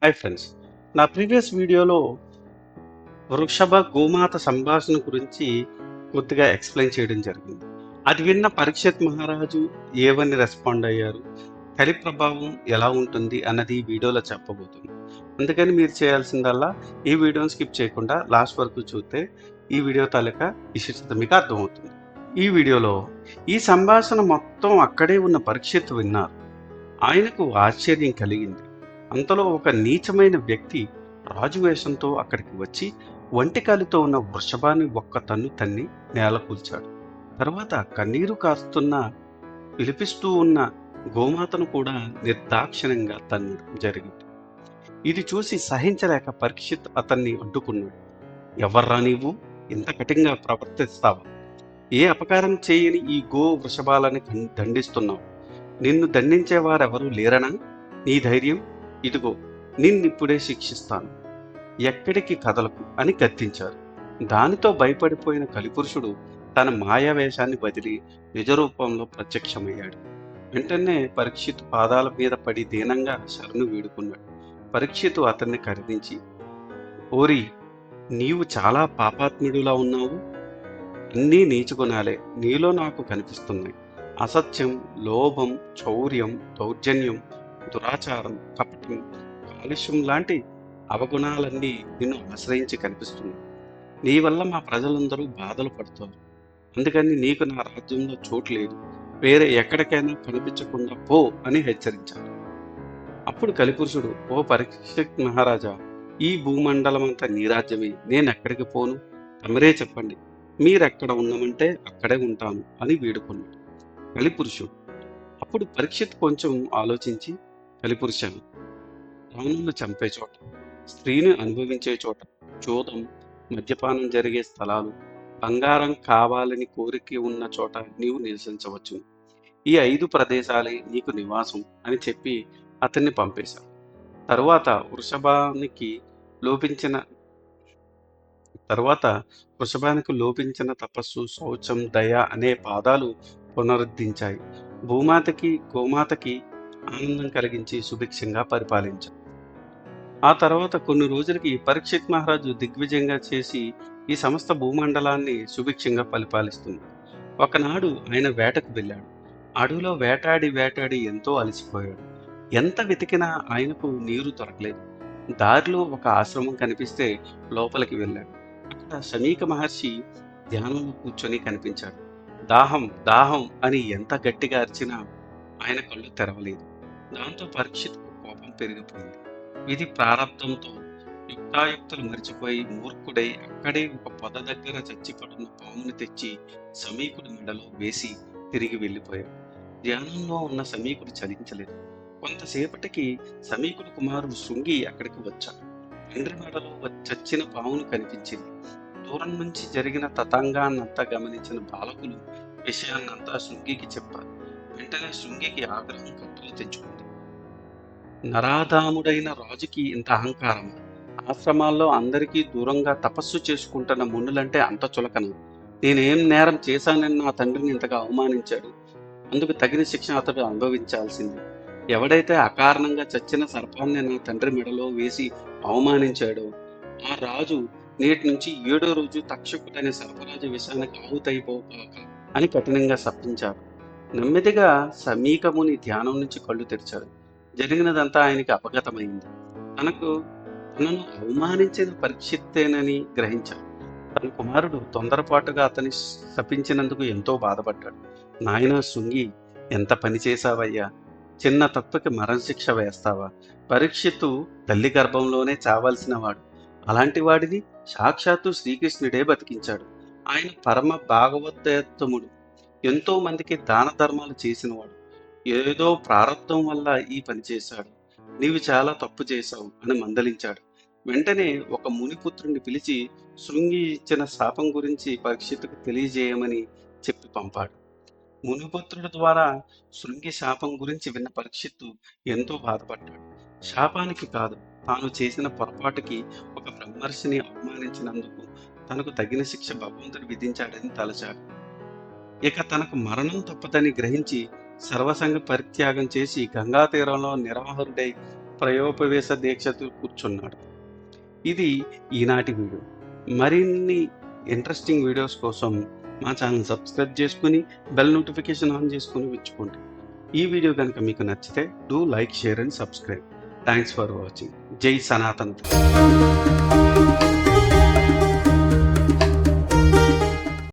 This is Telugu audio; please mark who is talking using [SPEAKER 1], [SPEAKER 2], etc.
[SPEAKER 1] Hi friends. నా ప్రీవియస్ వీడియోలో వృషభ గోమాత సంభాషణ గురించి కొద్దిగా ఎక్స్‌ప్లెయిన్ చేయడం జరిగింది. అది విన్న పరీక్షిత్ మహారాజు ఏమని రెస్పాండ్ అయ్యారు, కలి ప్రభావం ఎలా ఉంటుంది అన్నది ఈ వీడియోలో చెప్పబోతున్నాను. అందుకని మీరు చేయాల్సిందల్లా ఈ వీడియోని స్కిప్ చేయకుండా లాస్ట్ వరకు చూస్తే ఈ వీడియో తాలూకా విశిష్టత మీకు అర్థమవుతుంది. ఈ వీడియోలో ఈ సంభాషణ మొత్తం అక్కడే ఉన్న పరీక్షిత్ విన్నారు. ఆయనకు ఆశ్చర్యం కలిగింది. అంతలో ఒక నీచమైన వ్యక్తి రాజు వేషంతో అక్కడికి వచ్చి ఒంటికాలితో ఉన్న వృషభాన్ని ఒక్క తన్ను తన్ని నేల కూల్చాడు. తర్వాత కన్నీరు కారుస్తున్న పిలిపిస్తూ ఉన్న గోమాతను కూడా నిర్దాక్షిణ్యంగా తన్నడం జరిగింది. ఇది చూసి సహించలేక పరీక్షిత్ అతన్ని అడ్డుకున్నాడు. ఎవర్రా నీవు, ఇంత కఠినంగా ప్రవర్తిస్తావా? ఏ అపకారం చేయని ఈ గో వృషభాలని దండిస్తున్నావు? నిన్ను దండించేవారెవరూ లేరనా? నీ ధైర్యం? ఇదిగో నిన్నిప్పుడే శిక్షిస్తాను, ఎక్కడికి కదలకు అని గద్దించారు. దానితో భయపడిపోయిన కలిపురుషుడు తన మాయావేషాన్ని వదిలి నిజరూపంలో ప్రత్యక్షమయ్యాడు. వెంటనే పరీక్షితు పాదాల మీద పడి దీనంగా శరణు వేడుకున్నాడు. పరీక్షితు అతన్ని కరిగించి, ఓరి, నీవు చాలా పాపాత్ముడిలా ఉన్నావు. అన్నీ నీచుగుణాలే నీలో నాకు కనిపిస్తున్నాయి. అసత్యం, లోభం, చౌర్యం, దౌర్జన్యం, దురాచారం, కపటం, కాలుష్యం లాంటి అవగుణాలన్నీ నిన్ను ఆశ్రయించి కనిపిస్తున్నాయి. నీ వల్ల మా ప్రజలందరూ బాధలు పడుతారు. అందుకని నీకు నా రాజ్యంలో చోటు లేదు. వేరే ఎక్కడికైనా కనిపించకుండా పో అని హెచ్చరించాడు. అప్పుడు కలిపురుషుడు, ఓ పరీక్షిత్ మహారాజా, ఈ భూమండలమంతా నీ రాజ్యమే. నేనెక్కడికి పోను? తమరే చెప్పండి. మీరెక్కడ ఉండమంటే అక్కడే ఉంటాను అని వేడుకున్నాడు కలిపురుషుడు. అప్పుడు పరీక్షిత్ కొంచెం ఆలోచించి, కలిపురుష, రావణుని చంపే చోట, స్త్రీని అనుభవించే చోట, జూదం, మద్యపానం జరిగే స్థలాలు, బంగారం కావాలని కోరిక ఉన్న చోట నీవు నివసించవచ్చు. ఈ 5 ప్రదేశాలే నీకు నివాసం అని చెప్పి అతన్ని పంపేశాడు. తరువాత లోపించిన తరువాత వృషభానికి లోపించిన తపస్సు, శౌచం, దయ అనే పాదాలు పునరుద్ధరించాయి. భూమాతకి, గోమాతకి ఆనందం కలిగించి సుభిక్షంగా పరిపాలించాడు. ఆ తర్వాత కొన్ని రోజులకి పరీక్షిత్ మహారాజు దిగ్విజయంగా చేసి ఈ సమస్త భూమండలాన్ని సుభిక్షంగా పరిపాలిస్తున్నాడు. ఒకనాడు ఆయన వేటకు వెళ్ళాడు. అడవిలో వేటాడి వేటాడి ఎంతో అలసిపోయాడు. ఎంత వెతికినా ఆయనకు నీరు దొరకలేదు. దారిలో ఒక ఆశ్రమం కనిపిస్తే లోపలికి వెళ్ళాడు. అక్కడ శమీక మహర్షి ధ్యానంలో కూర్చొని కనిపించాడు. దాహం దాహం అని ఎంత గట్టిగా అరిచినా ఆయన కళ్ళు తెరవలేదు. దాంతో పరీక్షిత్కు కోపం పెరిగిపోయింది. విధి ప్రారంధంతో యుక్తాయుక్తులు మరిచిపోయి మూర్ఖుడై అక్కడే ఒక పొద దగ్గర చచ్చిపడున్న పాముని తెచ్చి సమీకుడి మెడలో వేసి తిరిగి వెళ్ళిపోయాడు. ధ్యానంలో ఉన్న సమీకుడు చలించలేదు. కొంతసేపటికి సమీకుడి కుమారుడు శృంగి అక్కడికి వచ్చాడు. తండ్రి మెడలో చచ్చిన పామును కనిపించింది. దూరం నుంచి జరిగిన తతంగాన్నంతా గమనించిన బాలకులు విషయాన్నంతా శృంగికి చెప్పారు. వెంటనే శృంగికి ఆగ్రహం కట్టలు తెచ్చుకుంది. నరాధాముడైన రాజుకి ఇంత అహంకారం! ఆశ్రమాల్లో అందరికీ దూరంగా తపస్సు చేసుకుంటున్న మునులంటే అంత చులకన? నేనేం నేరం చేశానని నా తండ్రిని ఇంతగా అవమానించాడు. అందుకు తగిన శిక్ష అతడు అనుభవించాల్సింది. ఎవడైతే అకారణంగా చచ్చిన సర్పాన్ని నా తండ్రి మెడలో వేసి అవమానించాడో ఆ రాజు నేటి నుంచి 7వ రోజు తక్షకుడనే సర్పరాజు విషానికి ఆహుతైపోగాక అని కఠినంగా శపించారు. నెమ్మదిగా సమీకముని ధ్యానం నుంచి కళ్ళు తెరిచాడు. జరిగినదంతా ఆయనకి అపగతమైంది. తనను అవమానించిన పరీక్షిత్తేనని గ్రహించాడు. తన కుమారుడు తొందరపాటుగా అతని శపించినందుకు ఎంతో బాధపడ్డాడు. నాయనా శృంగి, ఎంత పని చేశావయ్యా! చిన్న తప్పుకి మరణశిక్ష వేస్తావా? పరీక్షిత్తు తల్లి గర్భంలోనే చావాల్సిన వాడు. అలాంటి వాడిని సాక్షాత్తు శ్రీకృష్ణుడే బతికించాడు. ఆయన పరమ భాగవతోత్తముడు. ఎంతో మందికి దాన ధర్మాలు చేసినవాడు. ఏదో ప్రారంధం వల్ల ఈ పని చేశాడు. నీవు చాలా తప్పు చేశావు అని మందలించాడు. వెంటనే ఒక మునిపుత్రుణ్ణి పిలిచి శృంగి ఇచ్చిన శాపం గురించి పరీక్షిత్తుకు తెలియజేయమని చెప్పి పంపాడు. మునిపుత్రుడి ద్వారా శృంగి శాపం గురించి విన్న పరీక్షిత్తు ఎంతో బాధపడ్డాడు. శాపానికి కాదు, తాను చేసిన పొరపాటుకి, ఒక బ్రహ్మర్షిని అవమానించినందుకు తనకు తగిన శిక్ష భగవంతుడు విధించాడని తలచాడు. ఇక తనకు మరణం తప్పదని గ్రహించి సర్వసంగ పరిత్యాగం చేసి గంగా తీరంలో నిరాహారుడై ప్రయోపవేశ దీక్షతో కూర్చున్నాడు. ఇది ఈనాటి వీడియో. మరిన్ని ఇంట్రెస్టింగ్ వీడియోస్ కోసం మా ఛానల్ సబ్స్క్రైబ్ చేసుకొని బెల్ నోటిఫికేషన్ ఆన్ చేసుకొని ఉంచుకోండి. ఈ వీడియో కనుక మీకు నచ్చితే do like, share and subscribe. Thanks for watching. జై సనాతన్.